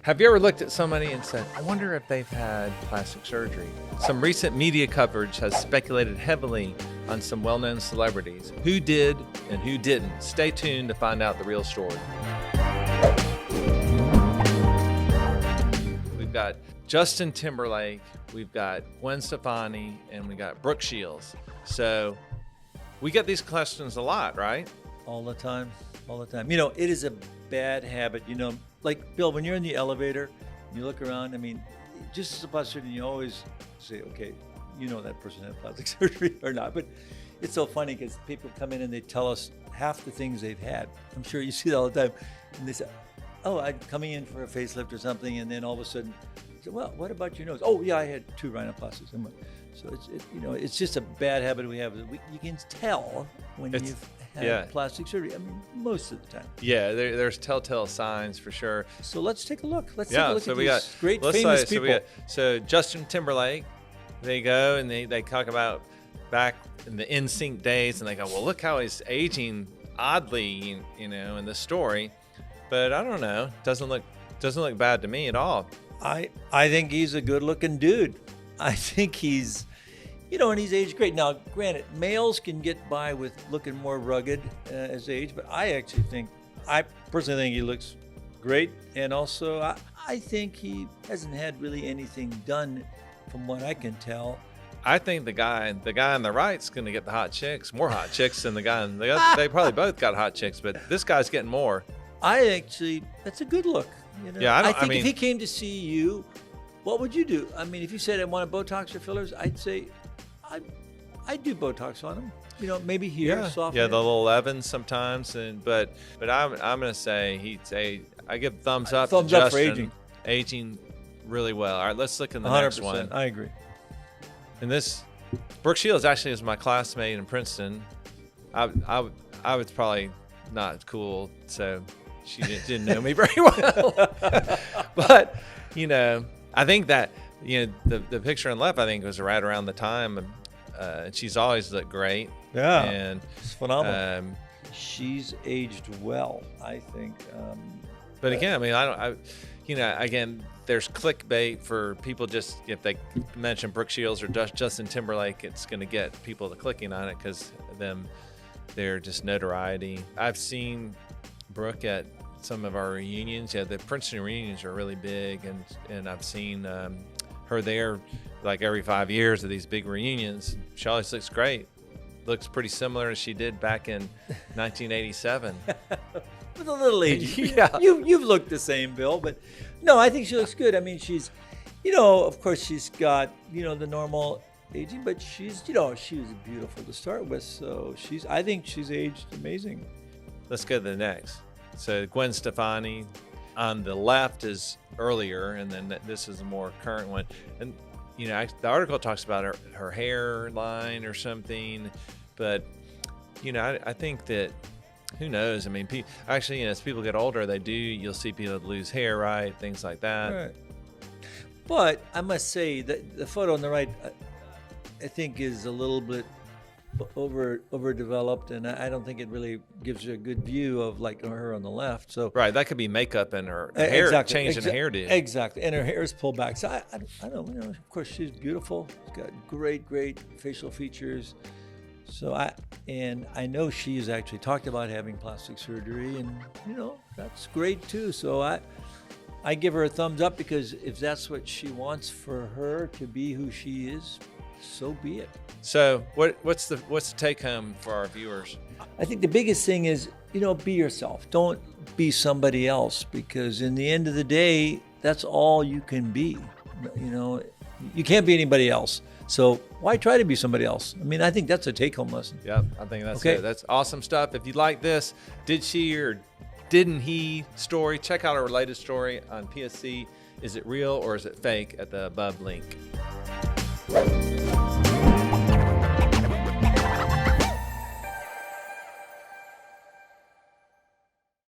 Have you ever looked at somebody and said, I wonder if they've had plastic surgery? Some recent media coverage has speculated heavily on some well-known celebrities. Who did and who didn't? Stay tuned to find out the real story. We've got Justin Timberlake, we've got Gwen Stefani, and we got Brooke Shields. So we get these questions a lot, right? All the time. You know, it is a bad habit, you know, like Bill, when you're in the elevator, you look around, I mean, just as a plastic surgeon, you always say, okay, you know that person had plastic surgery or not. But it's so funny because people come in and they tell us half the things they've had. I'm sure you see that all the time. And they say, oh, I'm coming in for a facelift or something. And then all of a sudden, say, well, what about your nose? Oh, yeah, I had 2 rhinoplasties. So it's just a bad habit we have. You can tell when you've had plastic surgery. I mean, most of the time. Yeah, there's telltale signs for sure. So let's take a look. Let's take a look at these great famous people. So Justin Timberlake, they go and they talk about back in the NSYNC days, and they go, well, look how he's aging oddly, you know, in the story. But I don't know. Doesn't look bad to me at all. I think he's a good-looking dude. I think he's, you know, and he's aged great. Now, granted, males can get by with looking more rugged as age, but I personally think he looks great. And also, I think he hasn't had really anything done from what I can tell. I think the guy on the right's going to get the hot chicks, more hot chicks than the guy on the other. They probably both got hot chicks, but this guy's getting more. That's a good look. You know? Yeah, I think if he came to see you, what would you do? I mean, if you said I wanted Botox or fillers, I'd say I'd do Botox on him. You know, maybe here, soft. Yeah, the little Evans sometimes, but I'm gonna say I give thumbs up to Justin for aging really well. All right, let's look at the 100%, next one. I agree. And this Brooke Shields actually is my classmate in Princeton. I was probably not cool, so she didn't know me very well. But you know, I think that, you know, the picture on the left, I think, was right around the time. She's always looked great. Yeah, and it's phenomenal. She's aged well, I think. But again, I mean, again, there's clickbait for people. Just if they mention Brooke Shields or Justin Timberlake, it's going to get people to clicking on it because they're just notoriety. I've seen Brooke at some of our reunions. Yeah, the Princeton reunions are really big, and I've seen her there like every 5 years of these big reunions. She always looks great. Looks pretty similar as she did back in 1987. With a little age. Yeah. You've looked the same, Bill, but no, I think she looks good. I mean, she's, you know, of course she's got, you know, the normal aging, but she's, you know, she was beautiful to start with. So I think she's aged amazing. Let's go to the next. So Gwen Stefani on the left is earlier, and then this is a more current one. And, you know, the article talks about her hairline or something, but, you know, I think that, who knows? I mean, actually, you know, as people get older, you'll see people lose hair, right? Things like that. Right. But I must say that the photo on the right, I think, is a little bit overdeveloped, and I don't think it really gives you a good view of like her on the left. So right, that could be makeup and her hair changing the hairdo. Exactly, and her hair is pulled back. So I don't, you know, of course she's beautiful. She's got great facial features. So I know she's actually talked about having plastic surgery, and you know that's great too. So I give her a thumbs up, because if that's what she wants for her to be who she is, so be it. So what's the take home for our viewers? I think the biggest thing is, you know, be yourself. Don't be somebody else, because in the end of the day, that's all you can be. You know, you can't be anybody else. So why try to be somebody else? I mean, I think that's a take-home lesson. Yeah, I think that's it. That's awesome stuff. If you like this, did she or didn't he story, check out our latest story on PSC. Is it real or is it fake? At the above link.